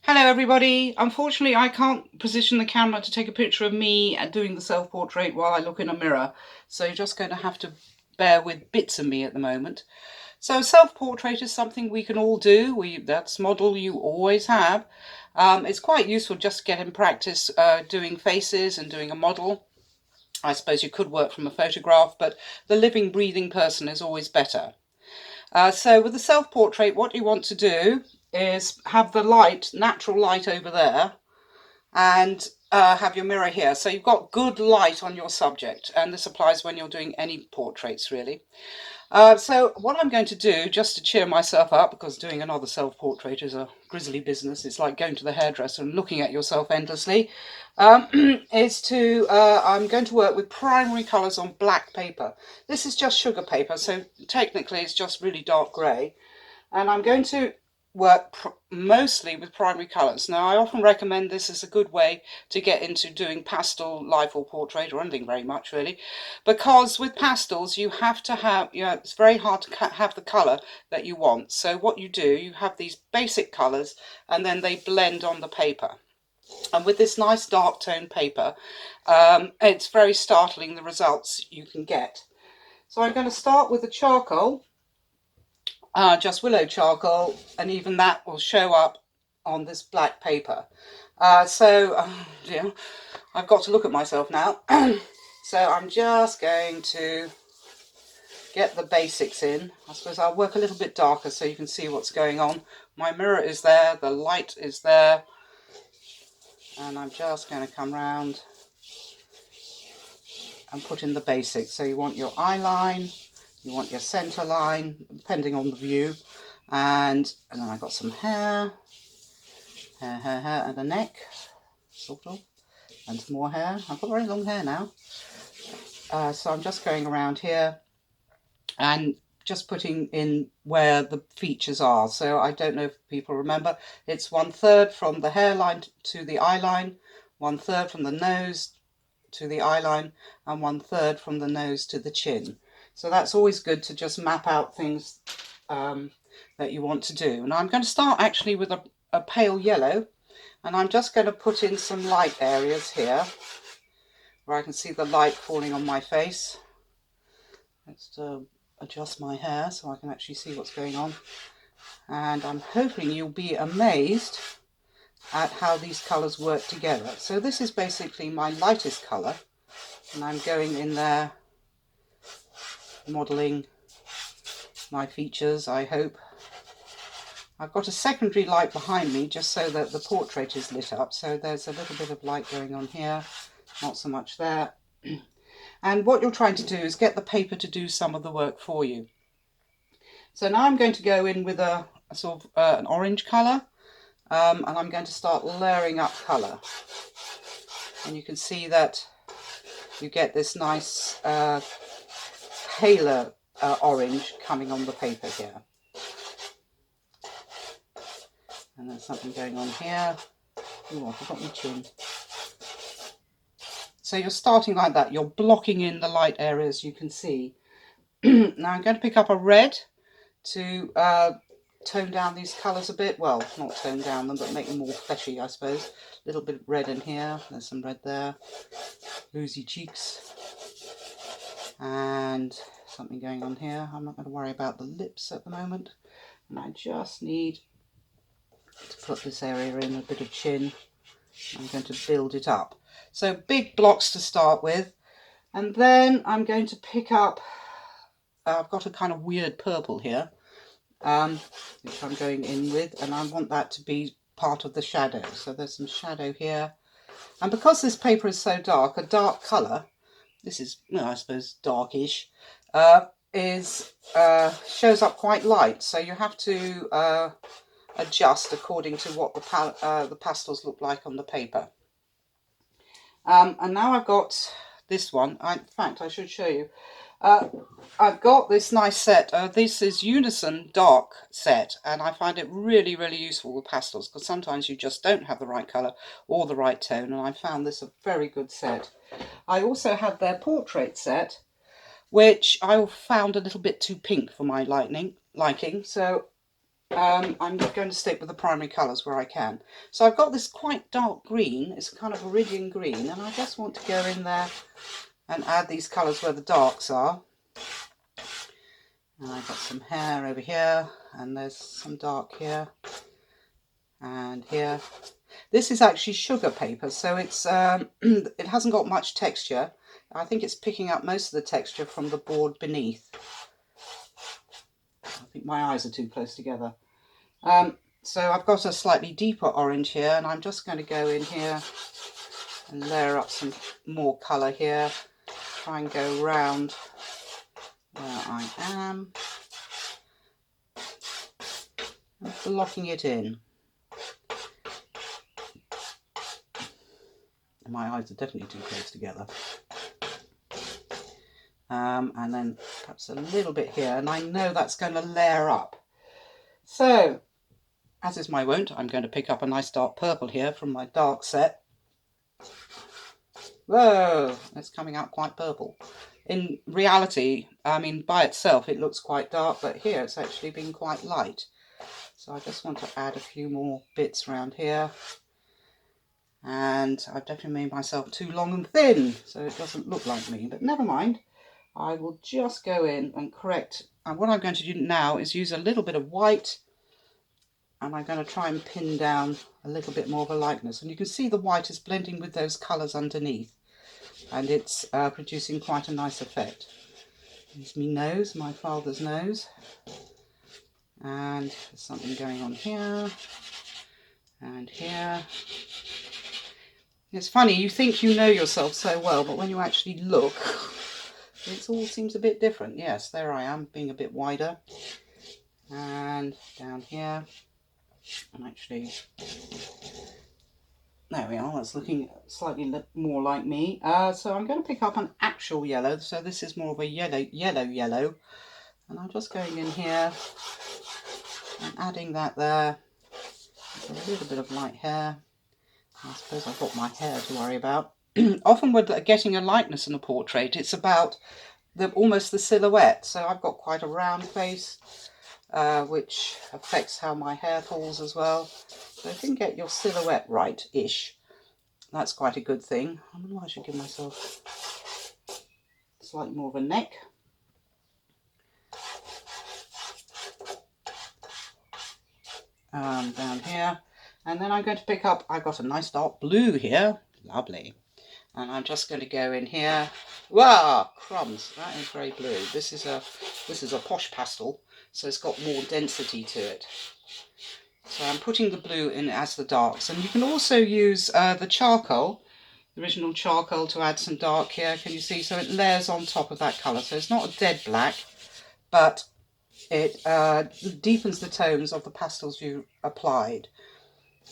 Hello everybody. Unfortunately I can't position the camera to take a picture of me doing the self-portrait while I look in a mirror, so you're just going to have to bear with bits of me at the moment. So self-portrait is something we can all do. That's model you always have. It's quite useful just to get in practice doing faces and doing a model. I suppose you could work from a photograph, but the living, breathing person is always better. So with the self-portrait, what you want to do is have the light, natural light over there, and have your mirror here. So you've got good light on your subject, and this applies when you're doing any portraits really. So what I'm going to do, just to cheer myself up, because doing another self-portrait is a grisly business, it's like going to the hairdresser and looking at yourself endlessly, I'm going to work with primary colours on black paper. This is just sugar paper, so technically it's just really dark grey. And I'm going to work mostly with primary colours. Now, I often recommend this as a good way to get into doing pastel, life or portrait, or anything very much really, because with pastels you have to have, it's very hard to have the colour that you want. So what you do, you have these basic colours and then they blend on the paper. And with this nice dark tone paper, it's very startling the results you can get. So I'm going to start with the charcoal. Just willow charcoal, and even that will show up on this black paper. Yeah, I've got to look at myself now. So I'm just going to get the basics in. I suppose I'll work a little bit darker so you can see what's going on. My mirror is there, the light is there, and I'm just going to come round and put in the basics. So you want your eye line, you want your centre line, depending on the view. And then I've got some hair, and a neck, sort of, and some more hair. I've got very long hair now. So I'm just going around here and just putting in where the features are. So I don't know if people remember, it's 1/3 from the hairline to the eye line, 1/3 from the nose to the eye line, and 1/3 from the nose to the chin. So that's always good to just map out things that you want to do. And I'm going to start actually with a pale yellow, and I'm just going to put in some light areas here where I can see the light falling on my face. Let's adjust my hair so I can actually see what's going on. And I'm hoping you'll be amazed at how these colours work together. So this is basically my lightest colour, and I'm going in there modelling my features, I hope. I've got a secondary light behind me just so that the portrait is lit up, so there's a little bit of light going on here, not so much there. And what you're trying to do is get the paper to do some of the work for you. So now I'm going to go in with a sort of an orange colour, and I'm going to start layering up colour. And you can see that you get this nice paler orange coming on the paper here. And there's something going on here. Oh, I forgot my chin. So you're starting like that. You're blocking in the light areas you can see. Now I'm going to pick up a red to tone down these colours a bit. Well, not tone down them, but make them more fleshy, I suppose. A little bit of red in here. There's some red there. Rosy cheeks. And something going on here. I'm not going to worry about the lips at the moment. And I just need to put this area in, a bit of chin. I'm going to build it up. So big blocks to start with. And then I'm going to pick up, I've got a kind of weird purple here, which I'm going in with, and I want that to be part of the shadow. So there's some shadow here. And because this paper is so dark, a dark colour, this is, well, I suppose darkish, shows up quite light. So you have to adjust according to what the pastels look like on the paper. And now I've got this one. In fact, I should show you. I've got this nice set. This is Unison Dark set, and I find it really, really useful with pastels because sometimes you just don't have the right colour or the right tone, and I found this a very good set. I also have their portrait set, which I found a little bit too pink for my liking, so I'm going to stick with the primary colours where I can. So I've got this quite dark green, it's a kind of iridium green, and I just want to go in there and add these colours where the darks are. And I've got some hair over here, and there's some dark here, and here. This is actually sugar paper, so it's it hasn't got much texture. I think it's picking up most of the texture from the board beneath. I think my eyes are too close together. So I've got a slightly deeper orange here, and I'm just going to go in here and layer up some more colour here. Try and go round where I am, and blocking it in. My eyes are definitely too close together. And then perhaps a little bit here, and I know that's going to layer up. So, as is my wont, I'm going to pick up a nice dark purple here from my dark set. Whoa, it's coming out quite purple. In reality, I mean, by itself it looks quite dark, but here it's actually been quite light. So I just want to add a few more bits around here. And I've definitely made myself too long and thin, so it doesn't look like me, but never mind. I will just go in and correct. And what I'm going to do now is use a little bit of white, and I'm going to try and pin down a little bit more of a likeness. And you can see the white is blending with those colours underneath, and it's producing quite a nice effect. Here's my nose, my father's nose. And there's something going on here, and here. It's funny, you think you know yourself so well, but when you actually look, it all seems a bit different. Yes, there I am, being a bit wider. And down here, and actually, there we are, that's looking slightly more like me. So I'm going to pick up an actual yellow, so this is more of a yellow. And I'm just going in here and adding that there. There's a little bit of light hair. I suppose I've got my hair to worry about. Often with getting a likeness in a portrait, it's about almost the silhouette. So I've got quite a round face, which affects how my hair falls as well. So if you can get your silhouette right-ish, that's quite a good thing. I wonder why I should give myself slightly more of a neck. Down here. And then I'm going to pick up, I've got a nice dark blue here. Lovely. And I'm just going to go in here. Wow, crumbs, that is very blue. This is a posh pastel, so it's got more density to it. So I'm putting the blue in as the darks. And you can also use the charcoal, the original charcoal, to add some dark here. Can you see? So it layers on top of that colour. So it's not a dead black, but it deepens the tones of the pastels you applied.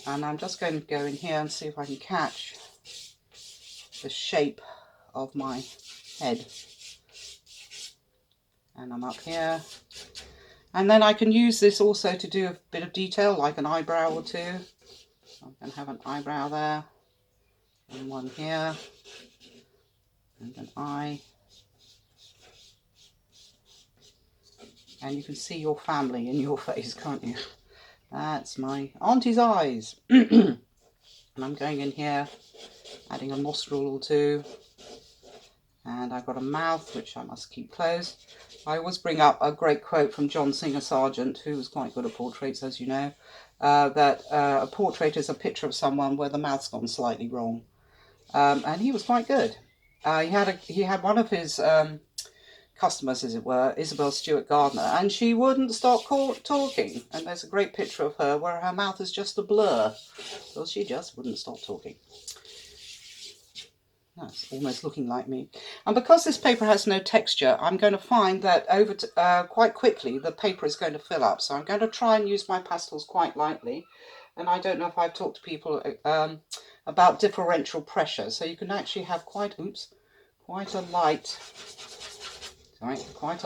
And I'm just going to go in here and see if I can catch the shape of my head. And I'm up here. And then I can use this also to do a bit of detail, like an eyebrow or two. So I'm going to have an eyebrow there, and one here, and an eye. And you can see your family in your face, can't you? That's my auntie's eyes. And I'm going in here, adding a nostril or two. And I've got a mouth, which I must keep closed. I always bring up a great quote from John Singer Sargent, who was quite good at portraits, as you know, that a portrait is a picture of someone where the mouth's gone slightly wrong. And he was quite good. He had one of his customers, as it were, Isabel Stewart Gardner, and she wouldn't stop talking. And there's a great picture of her where her mouth is just a blur. Well, she just wouldn't stop talking. That's almost looking like me. And because this paper has no texture, I'm going to find that quite quickly the paper is going to fill up. So I'm going to try and use my pastels quite lightly. And I don't know if I've talked to people about differential pressure. So you can actually have quite a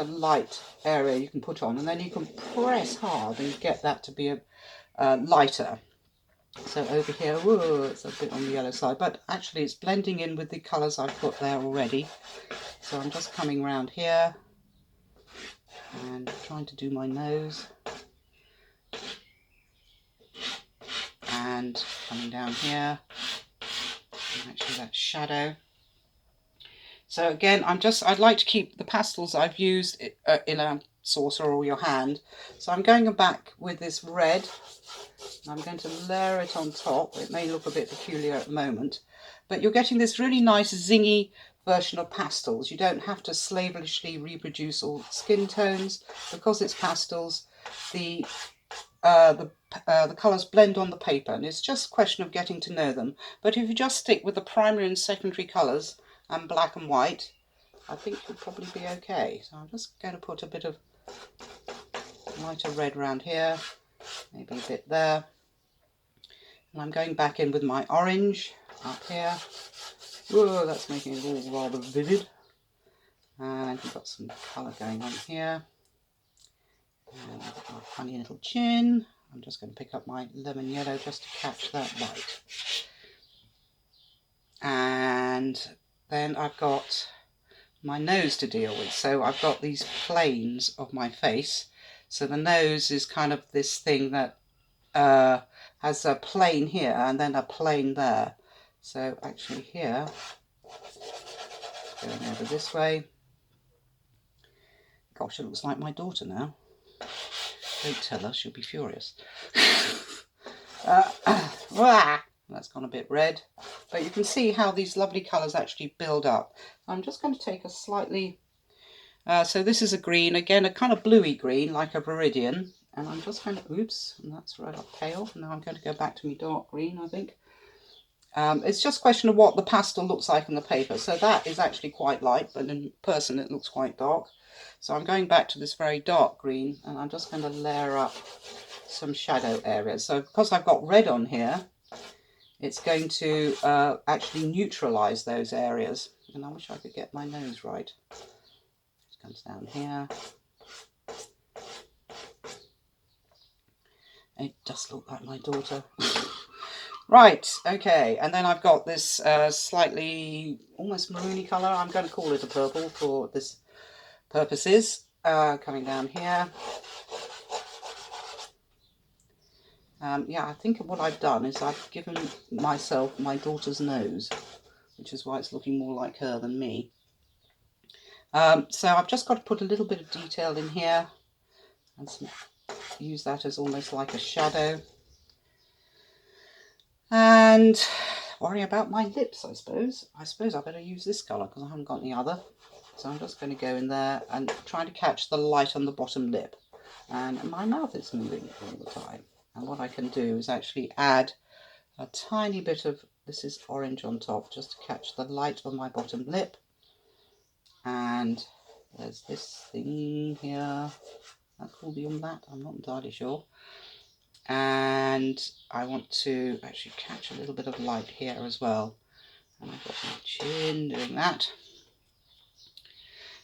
light area you can put on, and then you can press hard and get that to be lighter. So over here, whoa, it's a bit on the yellow side, but actually it's blending in with the colours I've put there already. So I'm just coming around here and trying to do my nose. and coming down here, and actually that shadow. So again, I'd like to keep the pastels I've used in a saucer or your hand. So I'm going back with this red. I'm going to layer it on top. It may look a bit peculiar at the moment, but you're getting this really nice zingy version of pastels. You don't have to slavishly reproduce all skin tones. Because it's pastels, the colours blend on the paper, and it's just a question of getting to know them. But if you just stick with the primary and secondary colours and black and white, I think you'll probably be okay. So I'm just going to put a bit of lighter red around here, maybe a bit there. And I'm going back in with my orange up here. Whoa, that's making it all rather vivid. And we've got some colour going on here. And I've got my funny little chin. I'm just going to pick up my lemon yellow just to catch that light. And then I've got my nose to deal with. So I've got these planes of my face. So the nose is kind of this thing that has a plane here and then a plane there. So actually here, going over this way. Gosh, it looks like my daughter now. Don't tell her, she'll be furious. That's gone a bit red. But you can see how these lovely colours actually build up. I'm just going to take a slightly... so this is a green, again a kind of bluey green, like a viridian. And I'm just going to... Oops, and that's right up pale. Now I'm going to go back to my dark green, I think. It's just a question of what the pastel looks like on the paper. So that is actually quite light, but in person it looks quite dark. So I'm going back to this very dark green, and I'm just going to layer up some shadow areas. So because I've got red on here, it's going to actually neutralise those areas. And I wish I could get my nose right. It comes down here. It does look like my daughter. Right, okay, and then I've got this slightly almost maroony colour. I'm going to call it a purple for this purposes. Coming down here. Yeah, I think what I've done is I've given myself my daughter's nose, which is why it's looking more like her than me. So I've just got to put a little bit of detail in here and use that as almost like a shadow. And worry about my lips, I suppose. I better use this colour because I haven't got any other. So I'm just going to go in there and try to catch the light on the bottom lip. And my mouth is moving all the time. And what I can do is actually add a tiny bit of, this is orange on top, just to catch the light on my bottom lip. And there's this thing here. That's called the that, I'm not entirely sure. And I want to actually catch a little bit of light here as well. And I've got my chin doing that.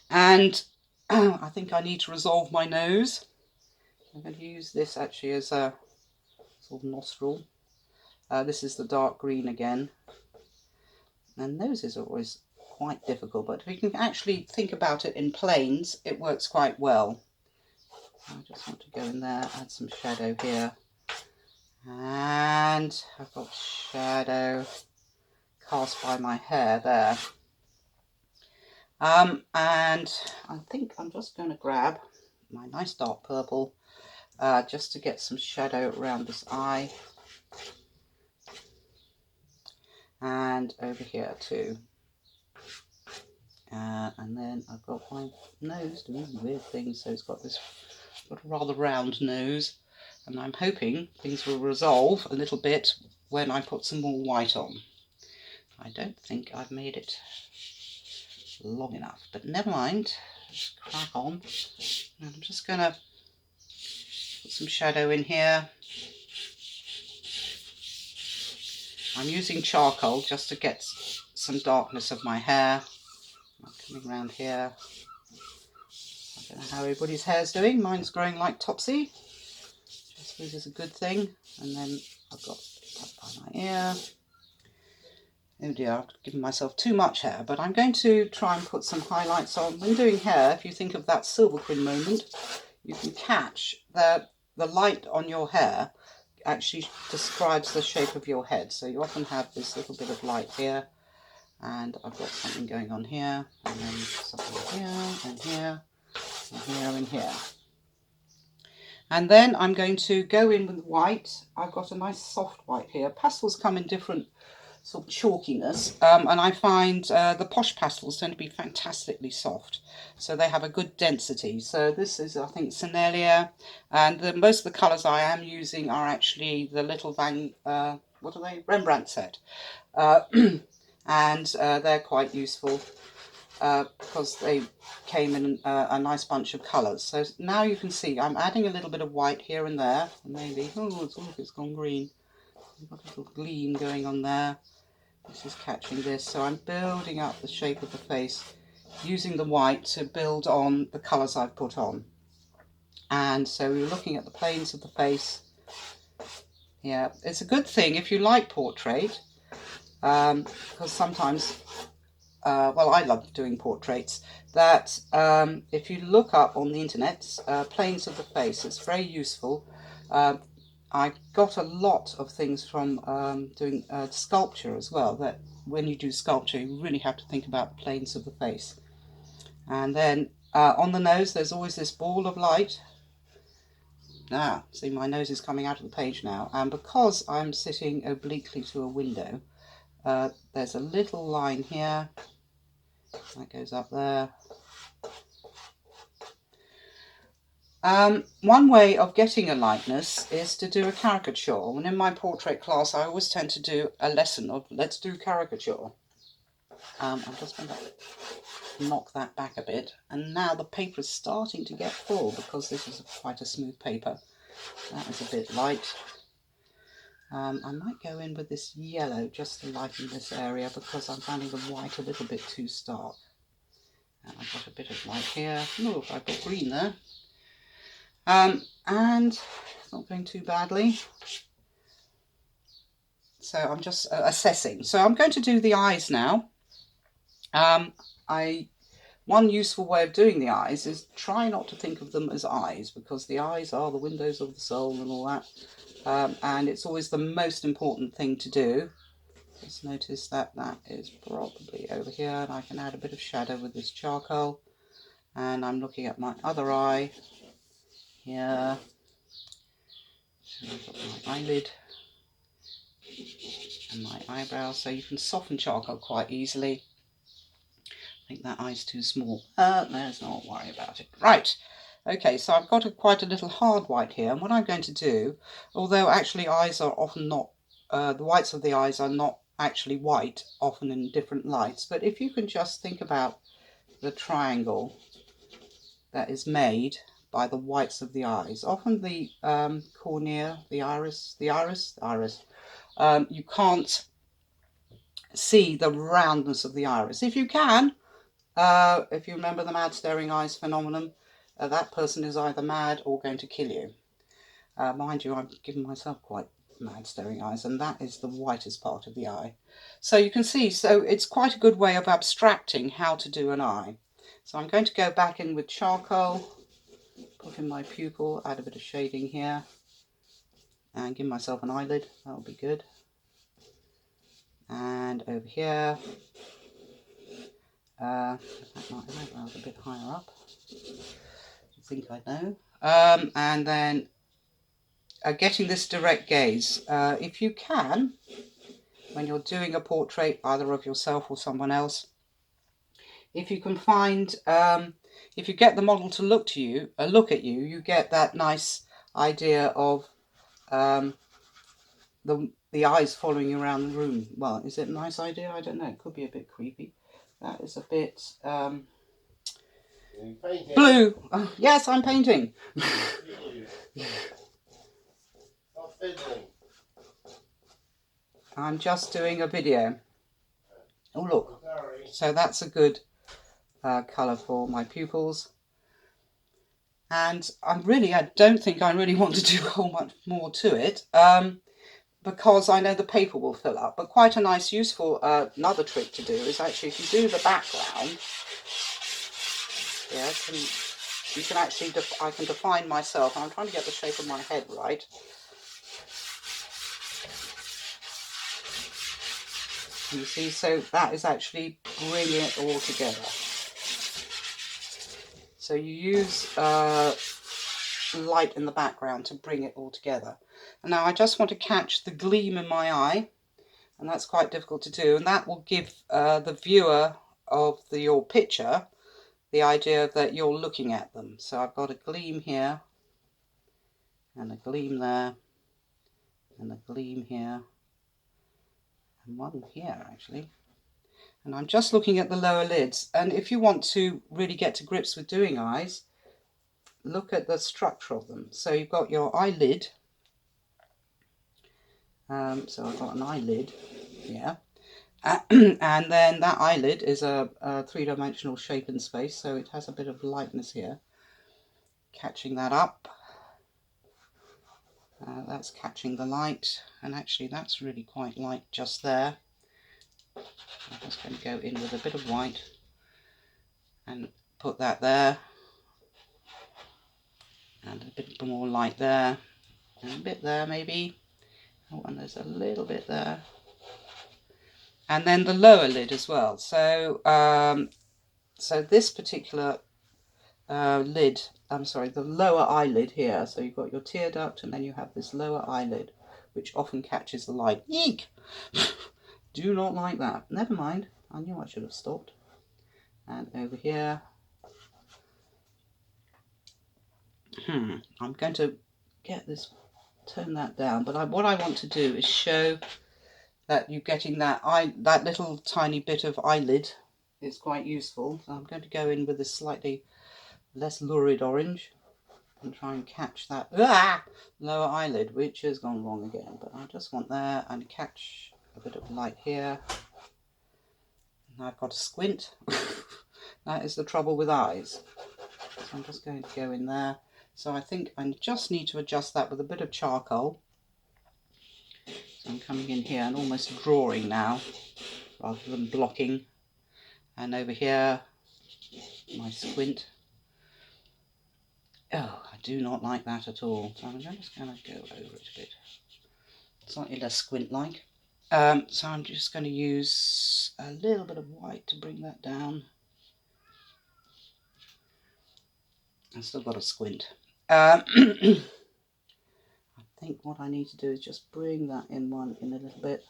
And I think I need to resolve my nose. I'm going to use this actually as a sort of nostril. This is the dark green again. And noses are always quite difficult, but if you can actually think about it in planes, it works quite well. I just want to go in there, add some shadow here. And I've got shadow cast by my hair there. And I think I'm just going to grab my nice dark purple just to get some shadow around this eye. And over here too. And then I've got my nose doing weird things, so it's got this a rather round nose. And I'm hoping things will resolve a little bit when I put some more white on. I don't think I've made it long enough, but never mind, just crack on. And I'm just going to put some shadow in here. I'm using charcoal just to get some darkness of my hair. I'm coming around here. I don't know how everybody's hair's doing. Mine's growing like Topsy. I suppose is a good thing. And then I've got it up by my ear. Oh dear, I've given myself too much hair, but I'm going to try and put some highlights on. When doing hair, if you think of that silver queen moment, you can catch the light on your hair actually describes the shape of your head. So you often have this little bit of light here, and I've got something going on here, and then something here, and here, and here, and here. And then I'm going to go in with white. I've got a nice soft white here. Pastels come in different sort of chalkiness, and I find the posh pastels tend to be fantastically soft, so they have a good density. So this is, I think, Senelia, and most of the colours I am using are actually the little what are they? Rembrandt set, and they're quite useful because they came in a nice bunch of colours. So now you can see I'm adding a little bit of white here and there, maybe, oh, it's gone green. I've got a little gleam going on there. This is catching this, so I'm building up the shape of the face using the white to build on the colours I've put on. And so we're looking at the planes of the face. Yeah, it's a good thing if you like portrait, because sometimes, well, I love doing portraits, that if you look up on the internet, planes of the face, it's very useful. I got a lot of things from doing sculpture as well, that when you do sculpture you really have to think about the planes of the face. And then on the nose there's always this ball of light. See, my nose is coming out of the page now, and because I'm sitting obliquely to a window, there's a little line here that goes up there. One way of getting a likeness is to do a caricature. And in my portrait class, I always tend to do a lesson of let's do caricature. I'm just going to knock that back a bit. And now the paper is starting to get full because this is quite a smooth paper. That is a bit light. I might go in with this yellow just to lighten this area because I'm finding the white a little bit too stark. And I've got a bit of light here. Oh, I put green there. And it's not going too badly. So I'm just assessing. So I'm going to do the eyes now. One useful way of doing the eyes is try not to think of them as eyes, because the eyes are the windows of the soul and all that. And it's always the most important thing to do. Just notice that that is probably over here, and I can add a bit of shadow with this charcoal. And I'm looking at my other eye here. So I've got my eyelid and my eyebrow, so you can soften charcoal quite easily. I think that eye's too small. Let's not worry about it. Right, okay, so I've got quite a little hard white here, and what I'm going to do, although actually eyes are often not, the whites of the eyes are not actually white, often in different lights, but if you can just think about the triangle that is made by the whites of the eyes. Often the cornea, the iris, you can't see the roundness of the iris. If you can, if you remember the mad staring eyes phenomenon, that person is either mad or going to kill you. Mind you, I've given myself quite mad staring eyes, and that is the whitest part of the eye. So you can see, so it's quite a good way of abstracting how to do an eye. So I'm going to go back in with charcoal, put in my pupil, add a bit of shading here, and give myself an eyelid. That'll be good. And over here, that eyebrows a bit higher up. I think I know. And then getting this direct gaze. If you can, when you're doing a portrait, either of yourself or someone else, if you can find, if you get the model to look at you, you get that nice idea of the eyes following you around the room. Well, is it a nice idea? I don't know. It could be a bit creepy. That is a bit blue. Oh, yes, I'm painting. I'm just doing a video. Oh, look. So that's a good colour for my pupils. And I don't think I really want to do a whole much more to it, because I know the paper will fill up. But quite a nice, useful, another trick to do is actually, if you do the background, yeah, you can actually, I can define myself. I'm trying to get the shape of my head right. You see, so that is actually bringing it all together. So you use light in the background to bring it all together. And now I just want to catch the gleam in my eye, and that's quite difficult to do, and that will give the viewer of your picture the idea that you're looking at them. So I've got a gleam here, and a gleam there, and a gleam here, and one here actually. And I'm just looking at the lower lids, and if you want to really get to grips with doing eyes, look at the structure of them. So you've got your eyelid, so I've got an eyelid here, and then that eyelid is a three-dimensional shape in space, so it has a bit of lightness here. Catching that up, that's catching the light, and actually that's really quite light just there. I'm just going to go in with a bit of white and put that there, and a bit more light there, and a bit there maybe. Oh, and there's a little bit there, and then the lower lid as well. So so this particular the lower eyelid here. So you've got your tear duct, and then you have this lower eyelid, which often catches the light. Eek! Do not like that. Never mind. I knew I should have stopped. And over here, I'm going to get this, turn that down. But what I want to do is show that you're getting that little tiny bit of eyelid is quite useful. So I'm going to go in with a slightly less lurid orange and try and catch that lower eyelid, which has gone wrong again. But I just want there and catch a bit of light here. And I've got to squint. That is the trouble with eyes. So I'm just going to go in there. So I think I just need to adjust that with a bit of charcoal. So I'm coming in here and almost drawing now, rather than blocking. And over here, my squint. Oh, I do not like that at all. So I'm just going to go over it a bit. Slightly less squint-like. So I'm just going to use a little bit of white to bring that down. I've still got a squint. I think what I need to do is just bring that in a little bit,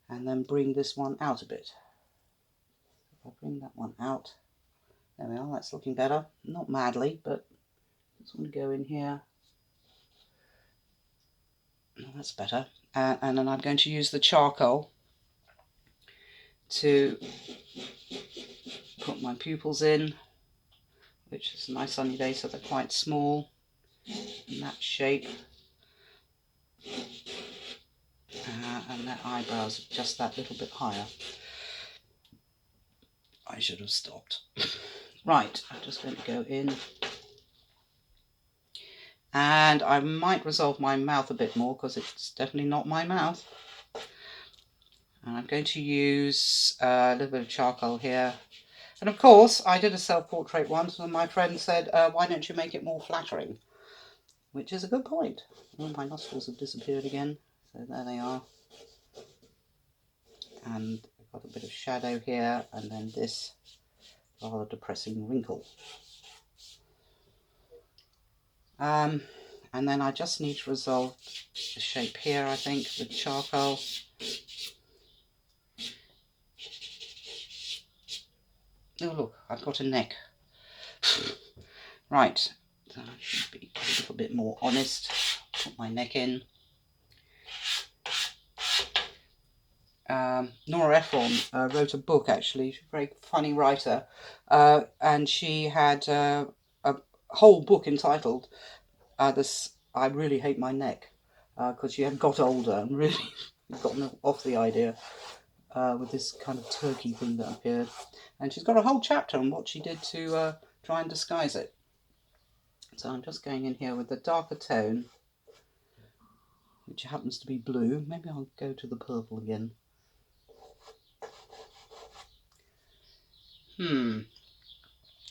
and then bring this one out a bit. If I bring that one out, there we are, that's looking better. Not madly, but I just want to go in here. Oh, that's better. And then I'm going to use the charcoal to put my pupils in, which is a nice sunny day, so they're quite small in that shape. And their eyebrows are just that little bit higher. I should have stopped. Right, I'm just going to go in. And I might resolve my mouth a bit more, because it's definitely not my mouth. And I'm going to use a little bit of charcoal here. And of course, I did a self-portrait once, and my friend said, why don't you make it more flattering? Which is a good point. Oh, my nostrils have disappeared again. So there they are. And I've got a bit of shadow here, and then this rather depressing wrinkle. And then I just need to resolve the shape here, I think, with charcoal. Oh look, I've got a neck. Right, so I should be a little bit more honest. Put my neck in. Nora Ephron wrote a book, actually. She's a very funny writer, and she had a whole book entitled "This I Really Hate My Neck," because she had got older and really gotten off the idea with this kind of turkey thing that appeared. And she's got a whole chapter on what she did to try and disguise it. So I'm just going in here with the darker tone, which happens to be blue. Maybe I'll go to the purple again.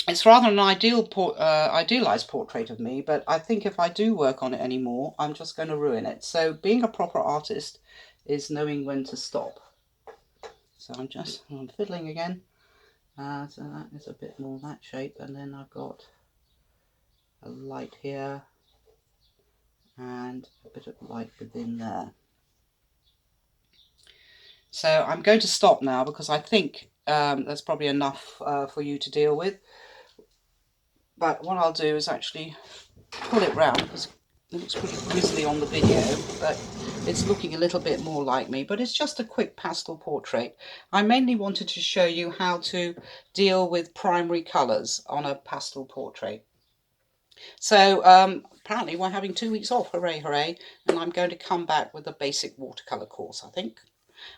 It's rather an idealised portrait of me, but I think if I do work on it anymore, I'm just going to ruin it. So being a proper artist is knowing when to stop. So I'm fiddling again. So that is a bit more that shape, and then I've got a light here and a bit of light within there. So I'm going to stop now because I think that's probably enough for you to deal with. But what I'll do is actually pull it round, because it looks pretty grisly on the video, but it's looking a little bit more like me. But it's just a quick pastel portrait. I mainly wanted to show you how to deal with primary colours on a pastel portrait. So apparently we're having 2 weeks off, hooray, hooray, and I'm going to come back with a basic watercolour course, I think.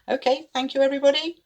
Okay, thank you everybody.